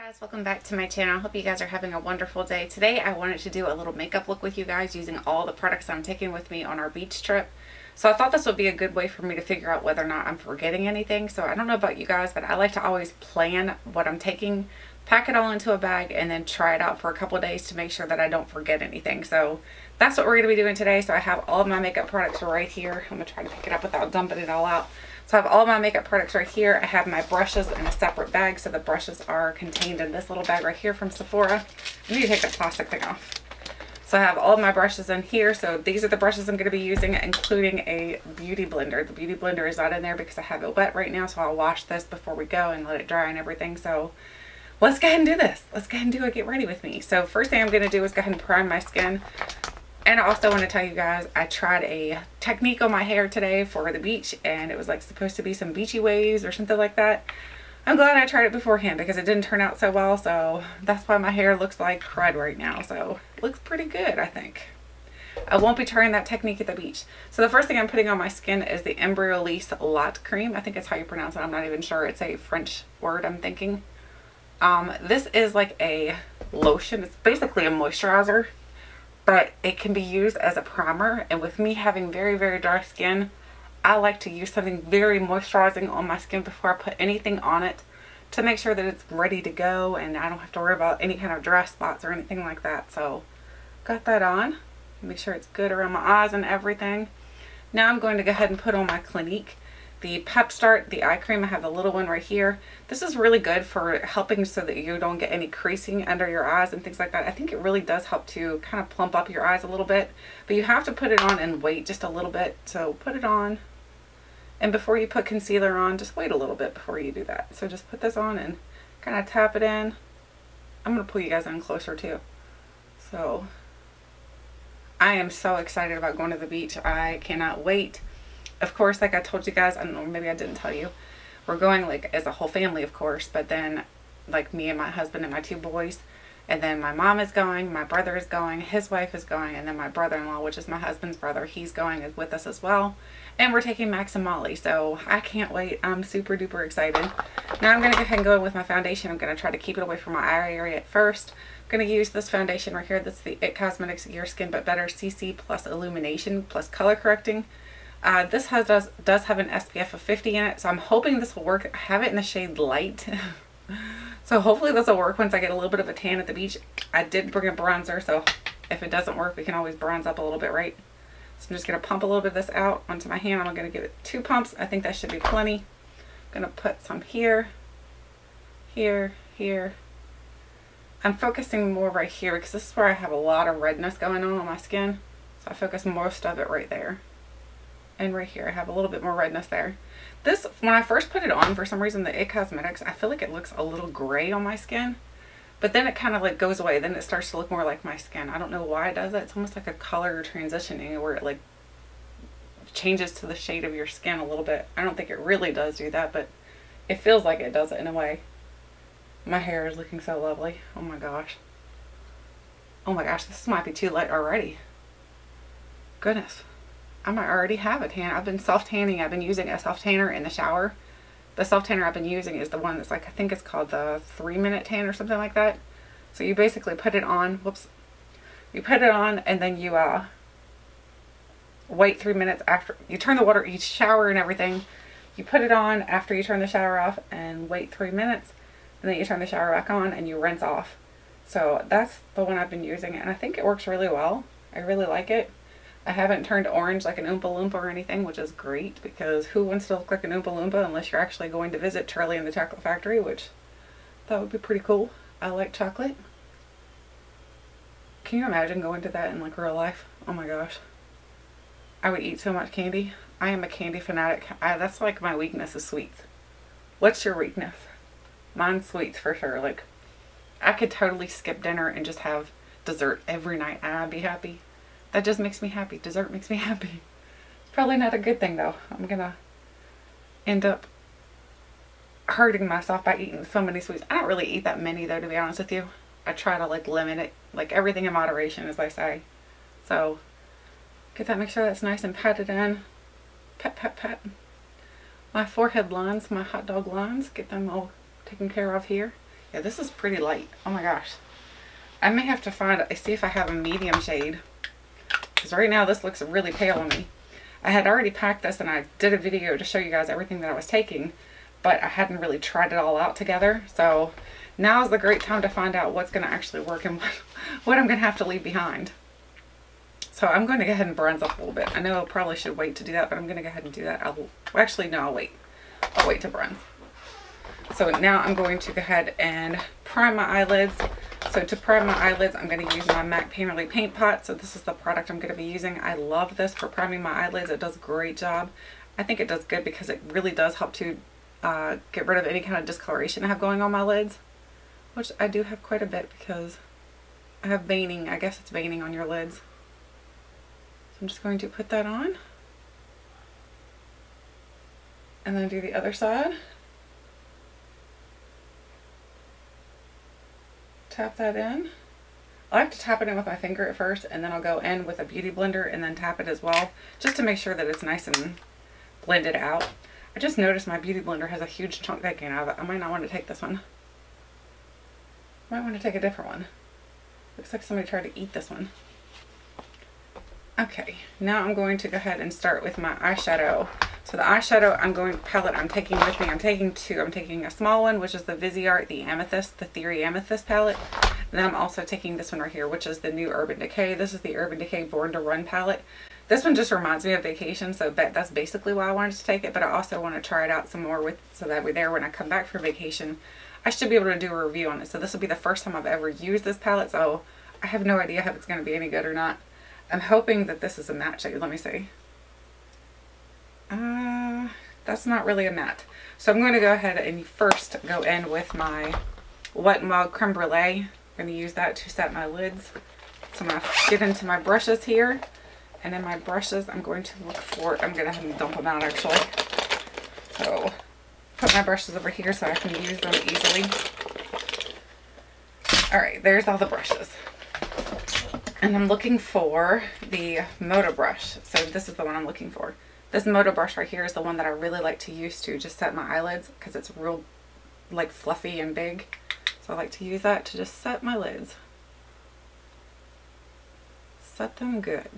Guys, welcome back to my channel. I hope you guys are having a wonderful day. Today I wanted to do a little makeup look with you guys using all the products I'm taking with me on our beach trip. So I thought this would be a good way for me to figure out whether or not I'm forgetting anything. So I don't know about you guys, but I like to always plan what I'm taking, pack it all into a bag, and then try it out for a couple of days to make sure that I don't forget anything. So that's what we're going to be doing today. So I have all of my makeup products right here. I'm going to try to pick it up without dumping it all out. So I have all my makeup products right here. I have my brushes in a separate bag. So the brushes are contained in this little bag right here from Sephora. I need to take the plastic thing off. So I have all of my brushes in here. So these are the brushes I'm going to be using, including a beauty blender. The beauty blender is not in there because I have it wet right now. So I'll wash this before we go and let it dry and everything. So let's go ahead and do this. Let's go ahead and do it. Get ready with me. So first thing I'm going to do is go ahead and prime my skin. And I also want to tell you guys, I tried a technique on my hair today for the beach, and it was like supposed to be some beachy waves or something like that. I'm glad I tried it beforehand because it didn't turn out so well, so that's why my hair looks like crud right now. So it looks pretty good, I think. I won't be trying that technique at the beach. So the first thing I'm putting on my skin is the Ebates Lot Cream. I think it's how you pronounce it. I'm not even sure. It's a French word, I'm thinking. This is like a lotion. It's basically a moisturizer, but it can be used as a primer. And with me having very, very dry skin, I like to use something very moisturizing on my skin before I put anything on it to make sure that it's ready to go and I don't have to worry about any kind of dry spots or anything like that. So got that on. Make sure it's good around my eyes and everything. Now I'm going to go ahead and put on my Clinique, the Pep Start, the eye cream. I have the little one right here. This is really good for helping so that you don't get any creasing under your eyes and things like that. I think it really does help to kind of plump up your eyes a little bit, but you have to put it on and wait just a little bit. So put it on, and before you put concealer on, just wait a little bit before you do that. So just put this on and kind of tap it in. I'm going to pull you guys in closer too. So I am so excited about going to the beach. I cannot wait. Of course, like I told you guys, I don't know, maybe I didn't tell you, we're going like as a whole family, of course, but then like me and my husband and my two boys, and then my mom is going, my brother is going, his wife is going, and then my brother-in-law, which is my husband's brother, he's going is with us as well. And we're taking Max and Molly, so I can't wait. I'm super duper excited. Now I'm going to go ahead and go in with my foundation. I'm going to try to keep it away from my eye area at first. I'm going to use this foundation right here. That's the It Cosmetics Your Skin But Better CC Plus Illumination Plus Color Correcting. This does have an SPF of 50 in it, so I'm hoping this will work. I have it in the shade Light. So hopefully this will work once I get a little bit of a tan at the beach. I did bring a bronzer, so if it doesn't work, we can always bronze up a little bit, right? So I'm just going to pump a little bit of this out onto my hand. I'm going to give it 2 pumps. I think that should be plenty. I'm going to put some here, here, here. I'm focusing more right here because this is where I have a lot of redness going on my skin. So I focus most of it right there. And right here, I have a little bit more redness there. This, when I first put it on, for some reason, the It Cosmetics, I feel like it looks a little gray on my skin. But then it kind of like goes away. Then it starts to look more like my skin. I don't know why it does that. It's almost like a color transitioning where it like changes to the shade of your skin a little bit. I don't think it really does do that, but it feels like it does it in a way. My hair is looking so lovely. Oh my gosh. Oh my gosh, this might be too light already. Goodness. I might already have a tan. I've been self-tanning. I've been using a self-tanner in the shower. The self-tanner I've been using is the one that's like, I think it's called the 3-minute tan or something like that. So you basically put it on, whoops. You put it on and then you wait 3 minutes after, you turn the water, you shower and everything. You put it on after you turn the shower off and wait 3 minutes. And then you turn the shower back on and you rinse off. So that's the one I've been using, and I think it works really well. I really like it. I haven't turned orange like an Oompa Loompa or anything, which is great because who wants to look like an Oompa Loompa unless you're actually going to visit Charlie and the Chocolate Factory, which that would be pretty cool. I like chocolate. Can you imagine going to that in like real life? Oh my gosh. I would eat so much candy. I am a candy fanatic. That's like my weakness is sweets. What's your weakness? Mine's sweets for sure. Like I could totally skip dinner and just have dessert every night and I'd be happy. That just makes me happy. Dessert makes me happy. It's probably not a good thing though. I'm gonna end up hurting myself by eating so many sweets. I don't really eat that many though, to be honest with you. I try to like limit it, like everything in moderation, as I say. So get that, make sure that's nice and patted in. Pat, pat, pat. My forehead lines, my hot dog lines, get them all taken care of here. Okay, this is pretty light. Oh my gosh. I may have to see if I have a medium shade. Because right now this looks really pale on me. I had already packed this and I did a video to show you guys everything that I was taking. But I hadn't really tried it all out together. So now is the great time to find out what's going to actually work and what I'm going to have to leave behind. So I'm going to go ahead and bronze up a little bit. I know I probably should wait to do that, but I'm going to go ahead and do that. Actually, no, I'll wait. I'll wait to bronze. So now I'm going to go ahead and prime my eyelids. So to prime my eyelids, I'm going to use my MAC Painterly Paint Pot. So this is the product I'm going to be using. I love this for priming my eyelids. It does a great job. I think it does good because it really does help to get rid of any kind of discoloration I have going on my lids. Which I do have quite a bit because I have veining. I guess it's veining on your lids. So I'm just going to put that on. And then do the other side. Tap that in. I like to tap it in with my finger at first, and then I'll go in with a beauty blender and then tap it as well, just to make sure that it's nice and blended out. I just noticed my beauty blender has a huge chunk taken out of it. I might not want to take this one. I might want to take a different one. Looks like somebody tried to eat this one. Okay, now I'm going to go ahead and start with my eyeshadow. So the eyeshadow palette I'm taking with me, I'm taking two. I'm taking a small one, which is the Viseart, the Amethyst, the Theory Amethyst palette. And then I'm also taking this one right here, which is the new Urban Decay. This is the Urban Decay Born to Run palette. This one just reminds me of vacation, so that's basically why I wanted to take it. But I also want to try it out some more so that way there when I come back from vacation, I should be able to do a review on it. So this will be the first time I've ever used this palette, so I have no idea if it's going to be any good or not. I'm hoping that this is a matte shade. Let me see. That's not really a matte. So I'm going to go ahead and first go in with my Wet n Wild Creme Brulee. I'm going to use that to set my lids. So I'm going to get into my brushes here. And in my brushes, I'm going to look for, I'm going to have them dump them out actually. So put my brushes over here so I can use them easily. Alright, there's all the brushes. And I'm looking for the Moto brush. So this is the one I'm looking for. This Moto brush right here is the one that I really like to use to just set my eyelids because it's real like fluffy and big. So I like to use that to just set my lids. Set them good.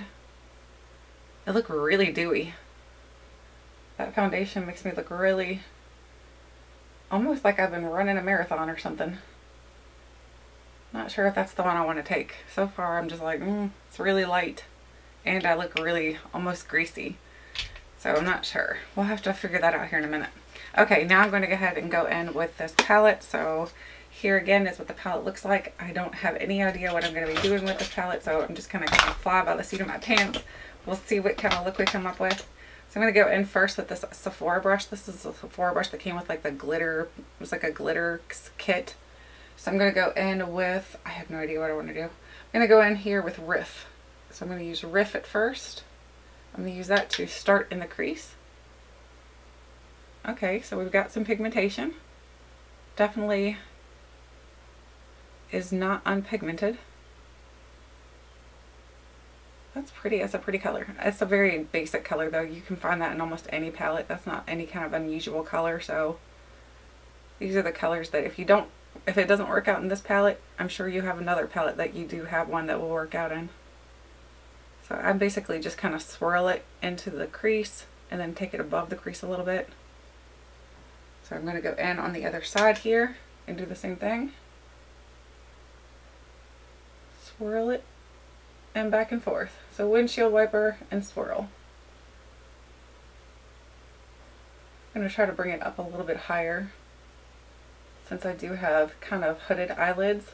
They look really dewy. That foundation makes me look really, almost like I've been running a marathon or something. Not sure if that's the one I want to take. So far I'm just like, it's really light. And I look really almost greasy. So I'm not sure. We'll have to figure that out here in a minute. Okay, now I'm going to go ahead and go in with this palette. So here again is what the palette looks like. I don't have any idea what I'm going to be doing with this palette. So I'm just going to kind of fly by the seat of my pants. We'll see what kind of look we come up with. So I'm going to go in first with this Sephora brush. This is a Sephora brush that came with like the glitter. It was like a glitter kit. So I'm going to go in with, I have no idea what I want to do. I'm going to go in here with Riff. So I'm going to use Riff at first. I'm going to use that to start in the crease. Okay, so we've got some pigmentation. Definitely is not unpigmented. That's pretty. That's a pretty color. It's a very basic color though. You can find that in almost any palette. That's not any kind of unusual color. So these are the colors that if it doesn't work out in this palette, I'm sure you have another palette that you do have one that will work out in. So I basically just kind of swirl it into the crease and then take it above the crease a little bit. So I'm going to go in on the other side here and do the same thing. Swirl it and back and forth. So windshield wiper and swirl. I'm going to try to bring it up a little bit higher since I do have kind of hooded eyelids.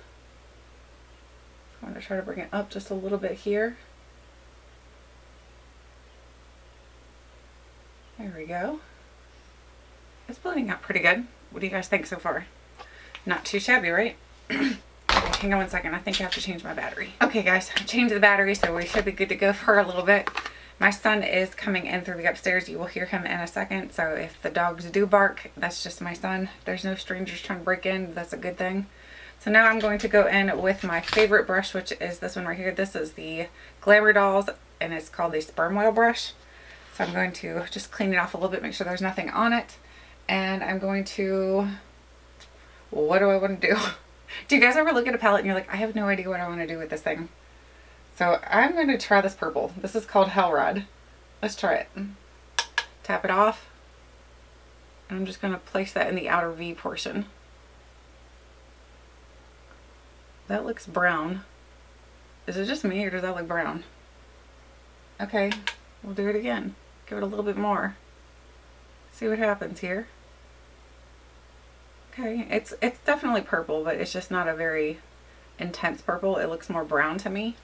I'm going to try to bring it up just a little bit here. There we go. It's blending out pretty good. What do you guys think so far? Not too shabby, right? Okay, hang on one second. I think I have to change my battery. Okay guys, I changed the battery so we should be good to go for a little bit. My son is coming in through the upstairs. You will hear him in a second. So if the dogs do bark, that's just my son. There's no strangers trying to break in. That's a good thing. So now I'm going to go in with my favorite brush, which is this one right here. This is the Glamour Dolls and it's called the Sperm Whale brush. So I'm going to just clean it off a little bit, make sure there's nothing on it. And I'm going to what do I want to do? Do you guys ever look at a palette and you're like, I have no idea what I want to do with this thing? So I'm going to try this purple. This is called Hell Rod. Let's try it. Tap it off. And I'm just going to place that in the outer V portion. That looks brown. Is it just me or does that look brown? Okay, we'll do it again. Give it a little bit more. See what happens here. Okay, it's definitely purple, but it's just not a very intense purple. It looks more brown to me.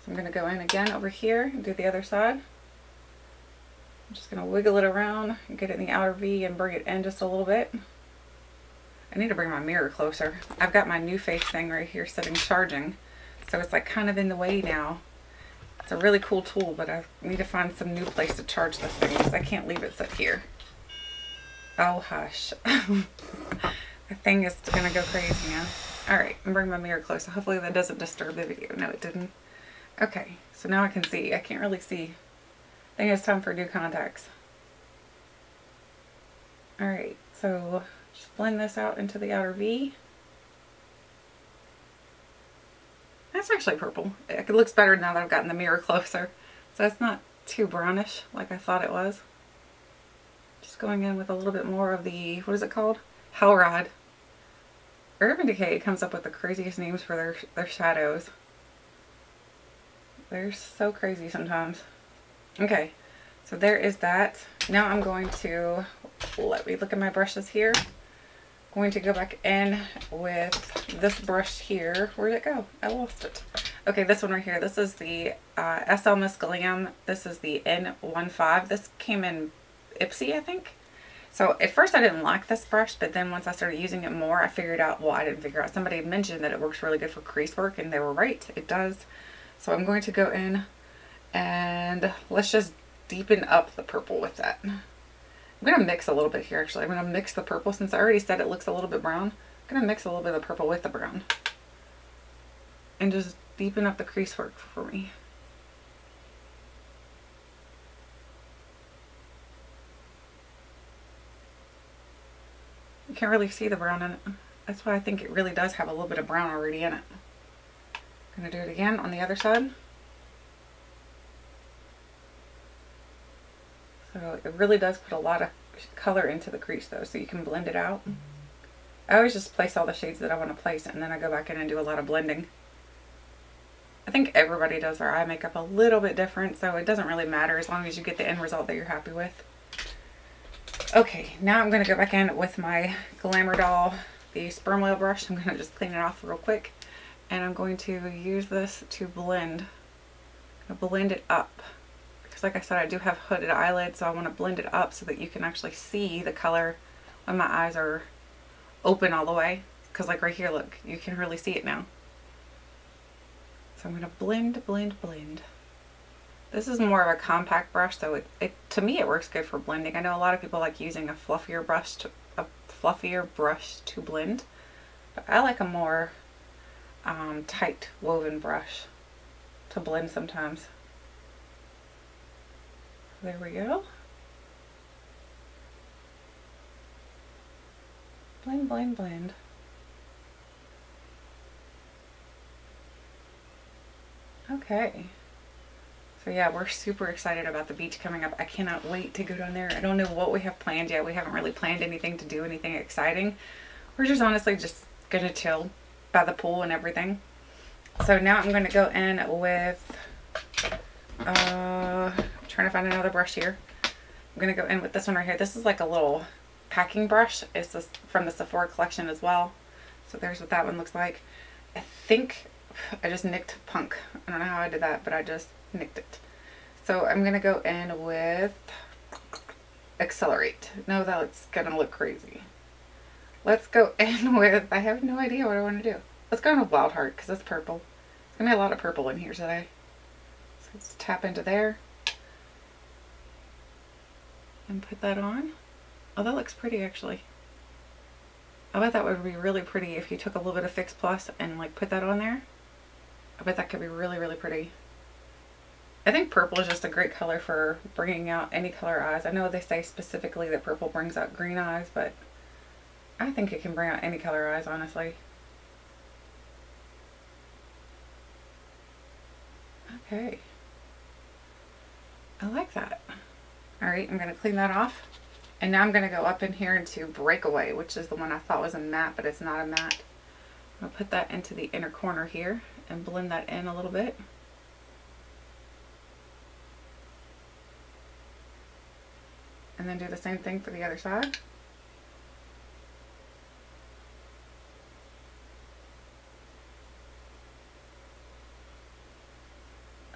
So I'm going to go in again over here and do the other side. I'm just going to wiggle it around and get it in the outer V and bring it in just a little bit. I need to bring my mirror closer. I've got my new face thing right here sitting charging, so it's like kind of in the way now. It's a really cool tool, but I need to find some new place to charge this thing because I can't leave it sit here. Oh hush. The thing is going to go crazy now. Alright, I'm bringing my mirror closer. Hopefully that doesn't disturb the video. No, it didn't. Okay, so now I can see. I can't really see. I think it's time for new contacts. Alright, so just blend this out into the outer V. That's actually purple. It looks better now that I've gotten the mirror closer. So it's not too brownish like I thought it was. Just going in with a little bit more of the, what is it called? Hell Rod. Urban Decay comes up with the craziest names for their shadows. They're so crazy sometimes. Okay, so there is that. Now I'm going to, let me look at my brushes here. Going to go back in with this brush here. Where'd it go? I lost it. Okay, this one right here. This is the SL Miss Grwm. This is the N15. This came in Ebates, I think. So at first I didn't like this brush, but then once I started using it more, I figured out, well, I didn't figure out, somebody had mentioned that it works really good for crease work, and they were right, it does. So I'm going to go in and let's just deepen up the purple with that. I'm going to mix a little bit here actually. I'm going to mix the purple, since I already said it looks a little bit brown. I'm going to mix a little bit of the purple with the brown and just deepen up the crease work for me. You can't really see the brown in it. That's why I think it really does have a little bit of brown already in it. I'm going to do it again on the other side. So it really does put a lot of color into the crease though, so you can blend it out. I always just place all the shades that I want to place, and then I go back in and do a lot of blending. I think everybody does their eye makeup a little bit different, so it doesn't really matter as long as you get the end result that you're happy with. Okay, now I'm going to go back in with my Glamour Doll, the sperm whale brush. I'm going to just clean it off real quick. And I'm going to use this to blend. I'm going to blend it up. Because like I said, I do have hooded eyelids, so I want to blend it up so that you can actually see the color when my eyes are open all the way. Because like right here, look, you can really see it now. So I'm going to blend, blend, blend. This is more of a compact brush, so to me it works good for blending. I know a lot of people like using a fluffier brush to blend, but I like a more tight woven brush to blend sometimes. There we go. Blend, blend, blend. Okay. So yeah, we're super excited about the beach coming up. I cannot wait to go down there. I don't know what we have planned yet. We haven't really planned anything to do anything exciting. We're just honestly just gonna chill by the pool and everything. So now I'm gonna go in with, trying to find another brush here. I'm gonna go in with this one right here. This is like a little packing brush. It's just from the Sephora collection as well. So there's what that one looks like. I think I just nicked Punk. I don't know how I did that, but I just nicked it. So I'm gonna go in with Accelerate. No, that's gonna look crazy. Let's go in with, I have no idea what I want to do. Let's go in with Wild Heart because it's purple. There's gonna be a lot of purple in here today. So let's tap into there and put that on. Oh, that looks pretty actually. I bet that would be really pretty if you took a little bit of Fix Plus and like put that on there. I bet that could be really, really pretty. I think purple is just a great color for bringing out any color eyes. I know they say specifically that purple brings out green eyes, but I think it can bring out any color eyes, honestly. Okay. I like that. Alright, I'm going to clean that off. And now I'm going to go up in here into Breakaway, which is the one I thought was a matte, but it's not a matte. I'm going to put that into the inner corner here and blend that in a little bit. And then do the same thing for the other side.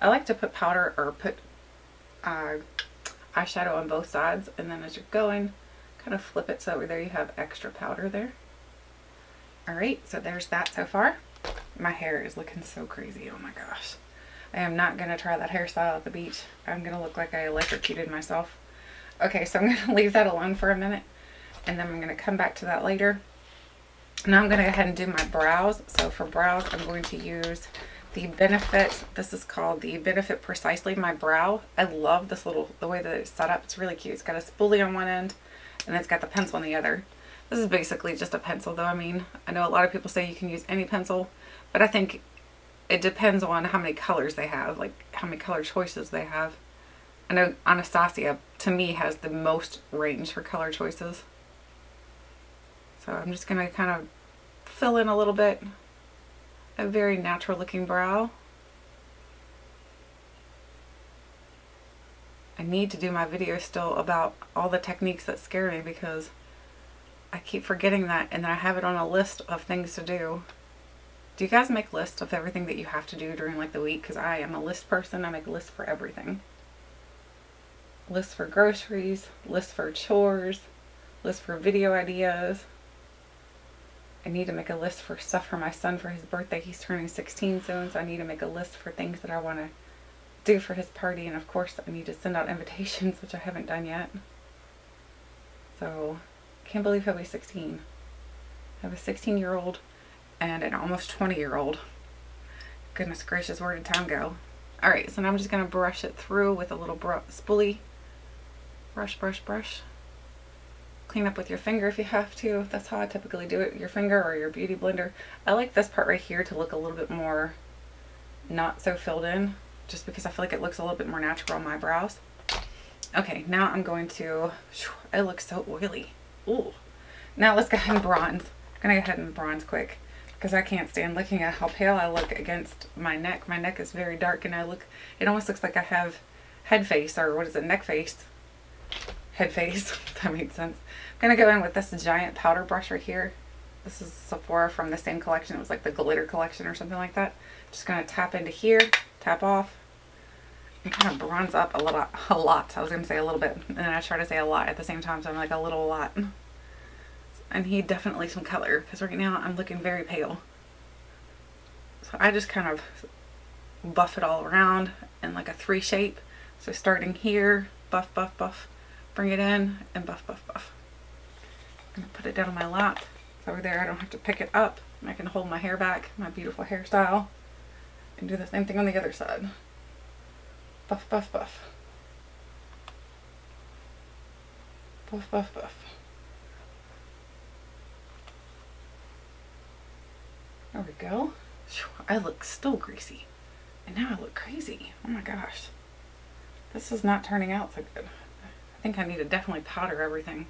I like to put powder or put eyeshadow on both sides, and then as you're going, kind of flip it so there you have extra powder there. Alright, so there's that so far. My hair is looking so crazy, oh my gosh. I am not going to try that hairstyle at the beach. I'm going to look like I electrocuted myself. Okay, so I'm going to leave that alone for a minute, and then I'm going to come back to that later. Now I'm going to go ahead and do my brows. So for brows, I'm going to use the Benefit, this is called the Benefit Precisely My Brow. I love this little, the way that it's set up. It's really cute. It's got a spoolie on one end, and it's got the pencil on the other. This is basically just a pencil though. I mean, I know a lot of people say you can use any pencil, but I think it depends on how many colors they have, like how many color choices they have. I know Anastasia, to me, has the most range for color choices. So I'm just going to kind of fill in a little bit. A very natural looking brow. I need to do my video still about all the techniques that scare me, because I keep forgetting that, and then I have it on a list of things to do. Do you guys make lists of everything that you have to do during like the week? Because I am a list person. I make lists for everything. Lists for groceries, lists for chores, lists for video ideas. I need to make a list for stuff for my son for his birthday. He's turning 16 soon, so I need to make a list for things that I want to do for his party. And of course, I need to send out invitations, which I haven't done yet. So, can't believe he'll be 16. I have a 16-year-old and an almost 20-year-old. Goodness gracious, where did time go? Alright, so now I'm just going to brush it through with a little spoolie. Brush, brush, brush. Clean up with your finger if you have to. That's how I typically do it, your finger or your beauty blender. I like this part right here to look a little bit more not so filled in, just because I feel like it looks a little bit more natural on my brows. Okay, now I'm going to, it looks so oily. Ooh. Now let's go ahead and bronze. I'm going to go ahead and bronze quick, because I can't stand looking at how pale I look against my neck. My neck is very dark, and it almost looks like I have head face, or what is it, neck face? Head face, if that makes sense. I'm going to go in with this giant powder brush right here. This is Sephora from the same collection. It was like the glitter collection or something like that. Just going to tap into here, tap off, and kind of bronze up a lot. I was going to say a little bit, and then I try to say a lot at the same time, so I'm like a lot. I need definitely some color, because right now I'm looking very pale. So I just kind of buff it all around in like a 3 shape. So starting here, buff, buff, buff. Bring it in and buff, buff, buff. I'm going to put it down on my lap. So over there I don't have to pick it up. I can hold my hair back, my beautiful hairstyle. And do the same thing on the other side. Buff, buff, buff. Buff, buff, buff. There we go. I look still greasy. And now I look crazy. Oh my gosh. This is not turning out so good. I think I need to definitely powder everything.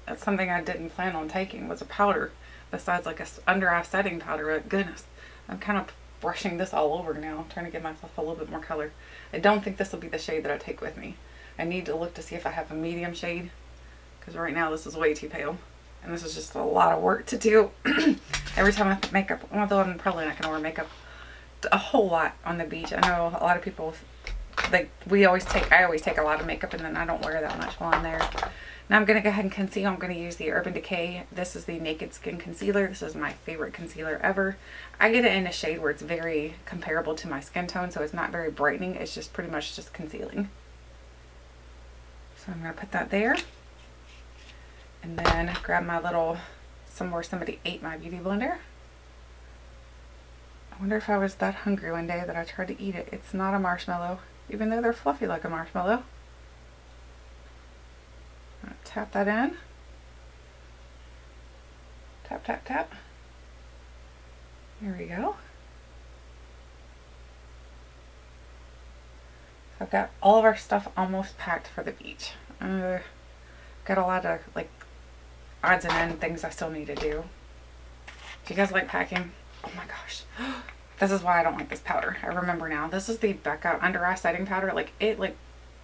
That's something I didn't plan on taking, was a powder. Besides like a under eye setting powder. But goodness, I'm kind of brushing this all over now, trying to give myself a little bit more color. I don't think this will be the shade that I take with me. I need to look to see if I have a medium shade, because right now this is way too pale. And this is just a lot of work to do. Every time I put makeup, although I'm probably not going to wear makeup a whole lot on the beach. I know a lot of people, like, I always take a lot of makeup, and then I don't wear that much while I'm there. Now I'm going to go ahead and conceal. I'm going to use the Urban Decay. This is the Naked Skin Concealer. This is my favorite concealer ever. I get it in a shade where it's very comparable to my skin tone, so it's not very brightening. It's just pretty much just concealing. So I'm going to put that there. And then grab my little, somewhere somebody ate my beauty blender. I wonder if I was that hungry one day that I tried to eat it. It's not a marshmallow, even though they're fluffy like a marshmallow. I'm gonna tap that in. tap, tap. There we go. I've got all of our stuff almost packed for the beach. Got a lot of like odds and ends things I still need to do. Do you guys like packing? Oh my gosh. This is why I don't like this powder. I remember now. This is the Becca Under Eye Setting Powder. Like, it like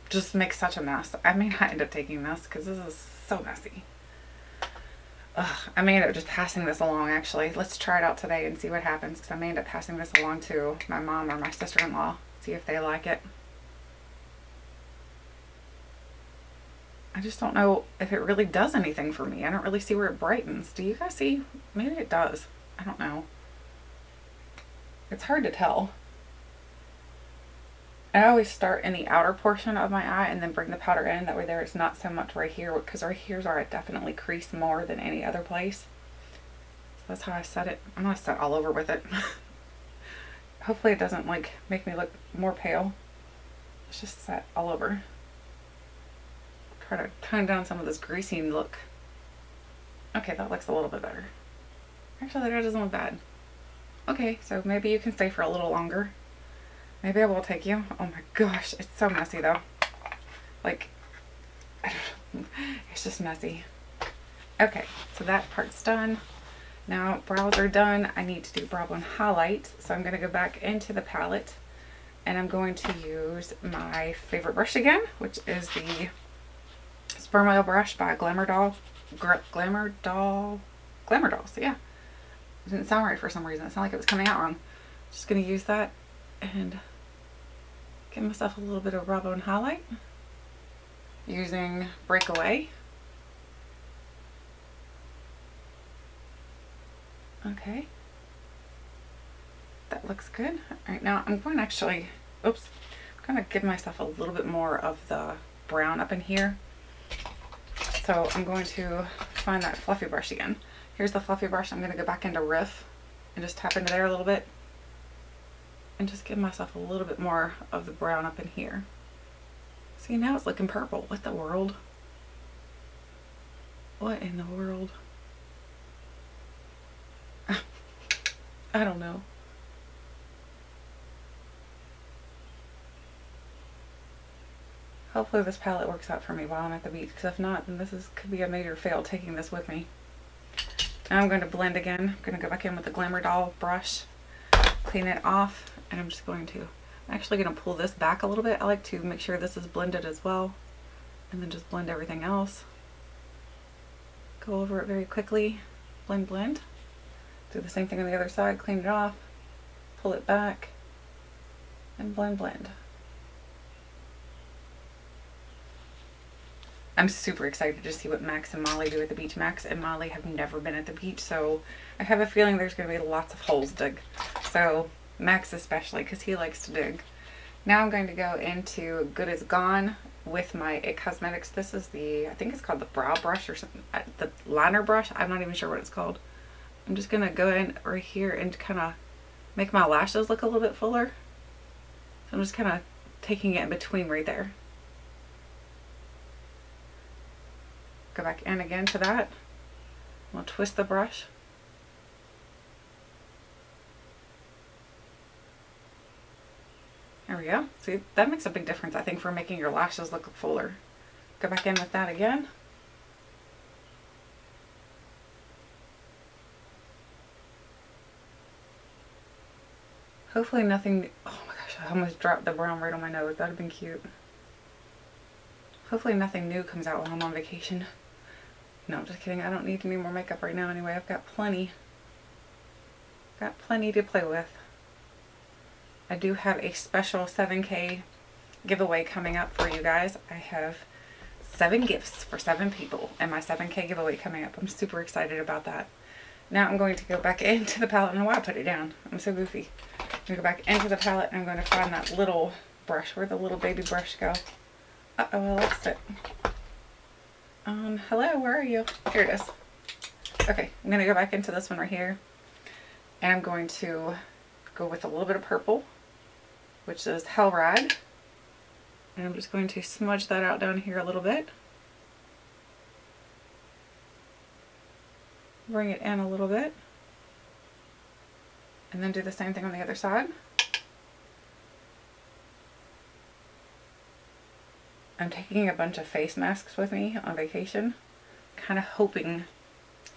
just makes such a mess. I may not end up taking this because this is so messy. Ugh, I may end up just passing this along actually. Let's try it out today and see what happens, because I may end up passing this along to my mom or my sister-in-law. See if they like it. I just don't know if it really does anything for me. I don't really see where it brightens. Do you guys see? Maybe it does. I don't know. It's hard to tell. I always start in the outer portion of my eye and then bring the powder in. That way there it's not so much right here, because right here's where I definitely crease more than any other place. So that's how I set it. I'm going to set all over with it. Hopefully it doesn't like make me look more pale. Let's just set all over. Try to tone down some of this greasy look. Okay, that looks a little bit better. Actually, that doesn't look bad. Okay, so maybe you can stay for a little longer. Maybe I will take you. Oh my gosh, it's so messy though. Like, it's just messy. Okay, so that part's done. Now brows are done. I need to do brow bone highlight. So I'm going to go back into the palette and I'm going to use my favorite brush again, which is the Sperm Oil brush by Glamour Dolls. Yeah. It didn't sound right for some reason. It sounded like it was coming out wrong. Just going to use that and give myself a little bit of brow bone highlight using Breakaway. Okay. That looks good. Alright, now I'm going to actually, oops, I'm going to give myself a little bit more of the brown up in here. So I'm going to find that fluffy brush again. Here's the fluffy brush. I'm going to go back into Riff and just tap into there a little bit and just give myself a little bit more of the brown up in here. See, now it's looking purple. What the world? What in the world? I don't know. Hopefully this palette works out for me while I'm at the beach, because if not, then could be a major fail taking this with me. Now I'm going to blend again. I'm going to go back in with the Glamour Doll brush, clean it off, and I'm just going to, I'm actually going to pull this back a little bit. I like to make sure this is blended as well, and then just blend everything else. Go over it very quickly, blend, blend. Do the same thing on the other side, clean it off, pull it back, and blend, blend. I'm super excited to see what Max and Molly do at the beach. Max and Molly have never been at the beach, so I have a feeling there's going to be lots of holes dug. So Max especially, because he likes to dig. Now I'm going to go into Good Is Gone with my IT Cosmetics. This is the, I think it's called the brow brush or something, the liner brush. I'm not even sure what it's called. I'm just going to go in right here and kind of make my lashes look a little bit fuller. So I'm just kind of taking it in between right there. Go back in again to that. We'll twist the brush. There we go. See, that makes a big difference, I think, for making your lashes look fuller. Go back in with that again. Hopefully nothing, oh my gosh, I almost dropped the brown right on my nose. That would have been cute. Hopefully nothing new comes out while I'm on vacation. No, I'm just kidding. I don't need any more makeup right now anyway. I've got plenty. Got plenty to play with. I do have a special 7K giveaway coming up for you guys. I have 7 gifts for 7 people and my 7K giveaway coming up. I'm super excited about that. Now I'm going to go back into the palette. I don't know why I put it down. I'm so goofy. I'm going to go back into the palette and I'm going to find that little brush. Where'd the little baby brush go? Uh-oh, I lost it. Hello, where are you? Here it is. Okay, I'm going to go back into this one right here. And I'm going to go with a little bit of purple, which is Hell Ride. And I'm just going to smudge that out down here a little bit. Bring it in a little bit. And then do the same thing on the other side. I'm taking a bunch of face masks with me on vacation. Kind of hoping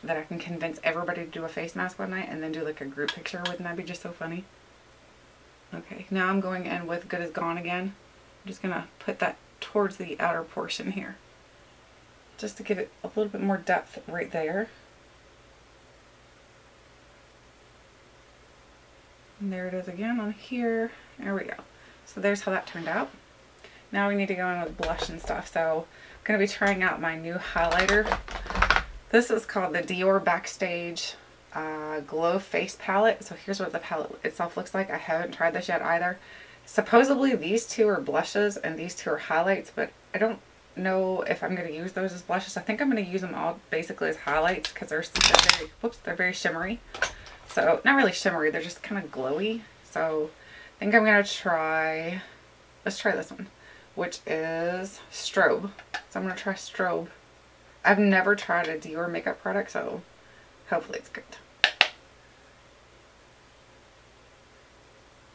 that I can convince everybody to do a face mask one night and then do like a group picture. Wouldn't that be just so funny? Okay, now I'm going in with Good As Gone again. I'm just gonna put that towards the outer portion here, just to give it a little bit more depth right there. And there it is again on here. There we go. So there's how that turned out. Now we need to go in with blush and stuff. So I'm gonna be trying out my new highlighter. This is called the Dior Backstage Glow Face Palette. So here's what the palette itself looks like. I haven't tried this yet either. Supposedly these two are blushes and these two are highlights, but I don't know if I'm going to use those as blushes. I think I'm going to use them all basically as highlights because they're very shimmery. So not really shimmery, they're just kind of glowy. So I think I'm going to try, let's try this one, which is Strobe. So I'm going to try Strobe. I've never tried a Dior makeup product, so hopefully it's good.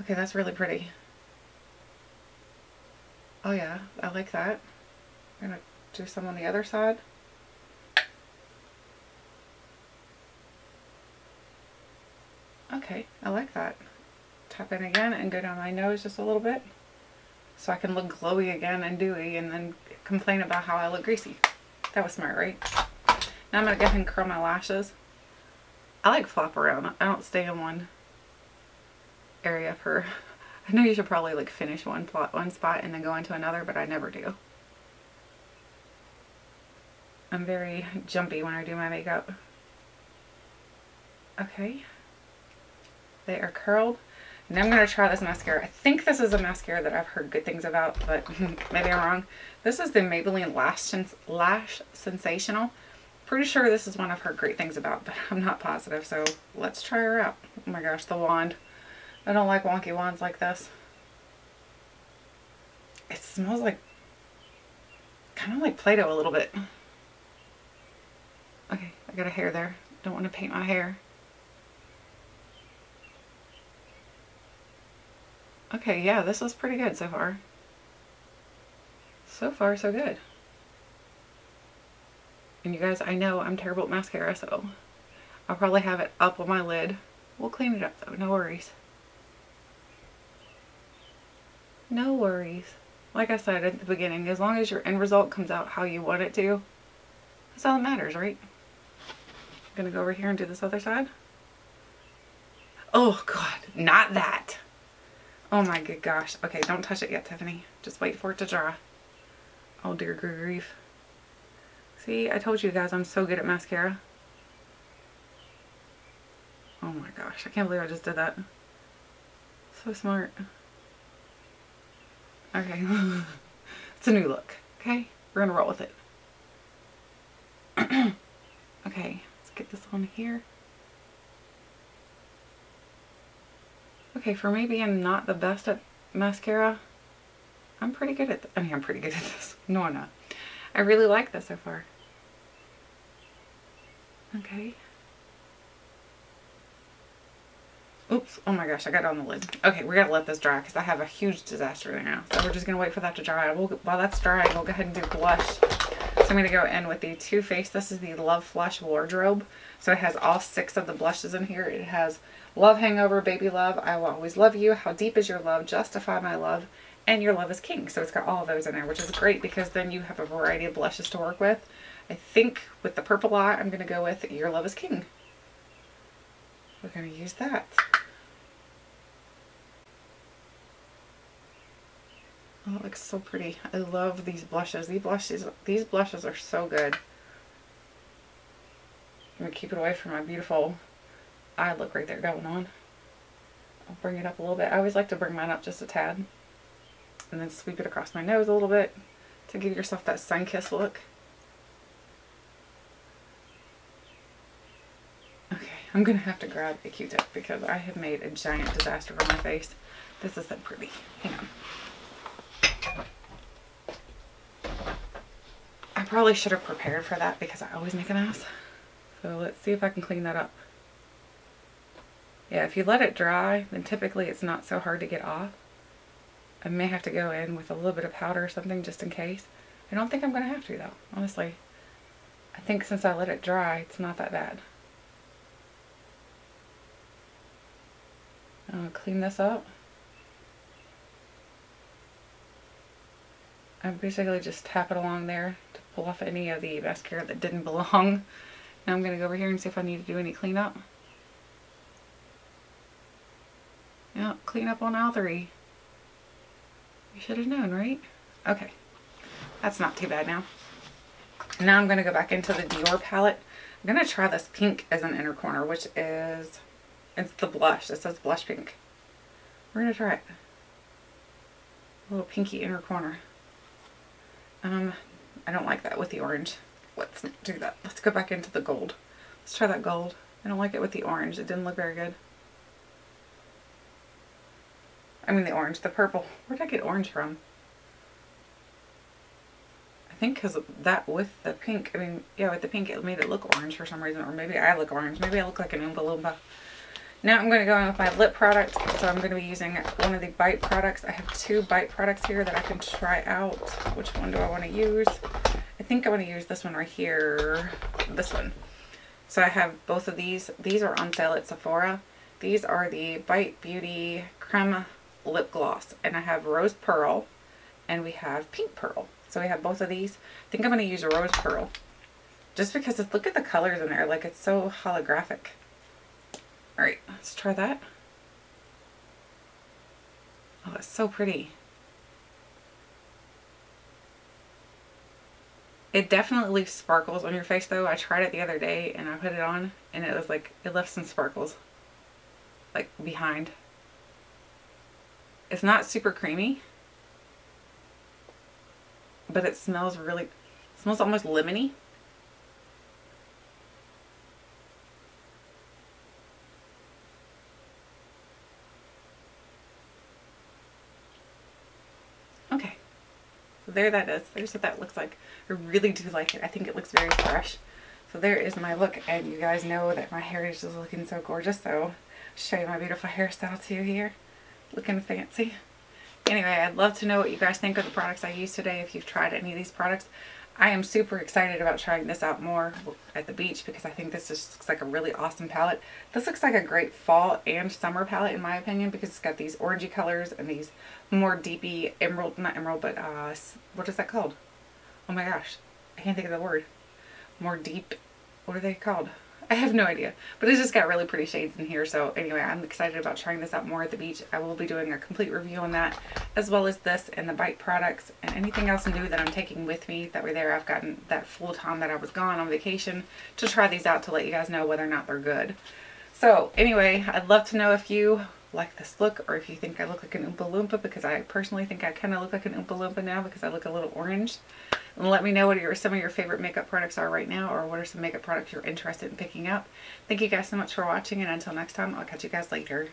Okay, that's really pretty. Oh yeah, I like that. I'm gonna do some on the other side. Okay, I like that. Tap in again and go down my nose just a little bit so I can look glowy again and dewy and then complain about how I look greasy. That was smart, right? Now I'm gonna go ahead and curl my lashes. I like flop around. I don't stay in one area for, I know you should probably like finish one spot and then go into another, but I never do. I'm very jumpy when I do my makeup. Okay. They are curled. And I'm going to try this mascara. I think this is a mascara that I've heard good things about, but maybe I'm wrong. This is the Maybelline Lash Sensational. Pretty sure this is one I've heard great things about, but I'm not positive, so let's try her out. Oh my gosh, the wand. I don't like wonky wands like this. It smells like, kind of like Play-Doh a little bit. Okay, I got a hair there. Don't want to paint my hair. Okay, yeah, this was pretty good so far. So far, so good. And you guys, I know I'm terrible at mascara, so I'll probably have it up on my lid. We'll clean it up though, no worries. No worries. Like I said at the beginning, as long as your end result comes out how you want it to, that's all that matters, right? I'm gonna go over here and do this other side. Oh God, not that. Oh my good gosh. Okay, don't touch it yet, Tiffany. Just wait for it to dry. Oh dear grief. See, I told you guys I'm so good at mascara. Oh my gosh, I can't believe I just did that. So smart. Okay, it's a new look, okay? We're gonna roll with it. Okay, let's get this on here. Okay, for me being not the best at mascara, I'm pretty good at I'm pretty good at this. No, I'm not. I really like this so far. Okay. Oops, oh my gosh, I got it on the lid. Okay, we gotta let this dry because I have a huge disaster there now. So we're just gonna wait for that to dry. While that's drying, we'll go ahead and do blush. So I'm gonna go in with the Too Faced. This is the Love Flush Wardrobe. So it has all 6 of the blushes in here. It has Love Hangover, Baby Love, I Will Always Love You, How Deep Is Your Love, Justify My Love, and Your Love Is King. So it's got all of those in there, which is great because then you have a variety of blushes to work with. I think with the purple eye, I'm gonna go with Your Love Is King. We're gonna use that. Oh, it looks so pretty. I love these blushes. These blushes are so good. I'm gonna keep it away from my beautiful eye look right there going on. I'll bring it up a little bit. I always like to bring mine up just a tad. And then sweep it across my nose a little bit to give yourself that sun-kissed look. Okay, I'm gonna have to grab a Q-tip because I have made a giant disaster on my face. This isn't pretty. Hang on. I probably should have prepared for that because I always make a mess. So let's see if I can clean that up. Yeah, if you let it dry, then typically it's not so hard to get off. I may have to go in with a little bit of powder or something just in case. I don't think I'm going to have to though, honestly. I think since I let it dry, it's not that bad. I'm going to clean this up. I basically just tap it along there to pull off any of the mascara that didn't belong. Now I'm going to go over here and see if I need to do any cleanup. Yep, clean up on all three. You should have known, right? Okay. That's not too bad now. Now I'm going to go back into the Dior palette. I'm going to try this pink as an inner corner, which is, it's the blush. It says blush pink. We're going to try it. A little pinky inner corner. I don't like that with the orange. Let's do that. Let's go back into the gold. Let's try that gold. I don't like it with the orange. It didn't look very good. I mean the orange, the purple. Where did I get orange from? I think because that with the pink, I mean, yeah, with the pink it made it look orange for some reason. Or maybe I look orange. Maybe I look like an Oompa Loompa. Now I'm going to go in with my lip product. So I'm going to be using one of the Bite products. I have two Bite products here that I can try out. Which one do I want to use? I think I want to use this one right here. This one. So I have both of these. These are on sale at Sephora. These are the Bite Beauty Creme Lip Gloss. And I have Rose Pearl. And we have Pink Pearl. So we have both of these. I think I'm going to use a Rose Pearl. Just because, look at the colors in there. Like, it's so holographic. Alright, let's try that. Oh, that's so pretty. It definitely leaves sparkles on your face though. I tried it the other day and I put it on and it was like, it left some sparkles. Like behind. It's not super creamy. But it smells really, it smells almost lemony. Okay, so there that is. There's what that looks like. I really do like it. I think it looks very fresh. So there is my look, and you guys know that my hair is just looking so gorgeous, so I'll show you my beautiful hairstyle to you here. Looking fancy. Anyway, I'd love to know what you guys think of the products I used today, if you've tried any of these products. I am super excited about trying this out more at the beach because I think this just looks like a really awesome palette. This looks like a great fall and summer palette in my opinion because it's got these orangey colors and these more deepy emerald, not emerald, but what is that called? Oh my gosh, I can't think of the word. More deep, what are they called? I have no idea, but it's just got really pretty shades in here. So anyway, I'm excited about trying this out more at the beach. I will be doing a complete review on that, as well as this and the Bite products and anything else new that I'm taking with me. That way there I've gotten that full time that I was gone on vacation to try these out to let you guys know whether or not they're good. So anyway, I'd love to know if you like this look or if you think I look like an Oompa Loompa, because I personally think I kind of look like an Oompa Loompa now because I look a little orange. And let me know what some of your favorite makeup products are right now, or what are some makeup products you're interested in picking up. Thank you guys so much for watching, and until next time, I'll catch you guys later.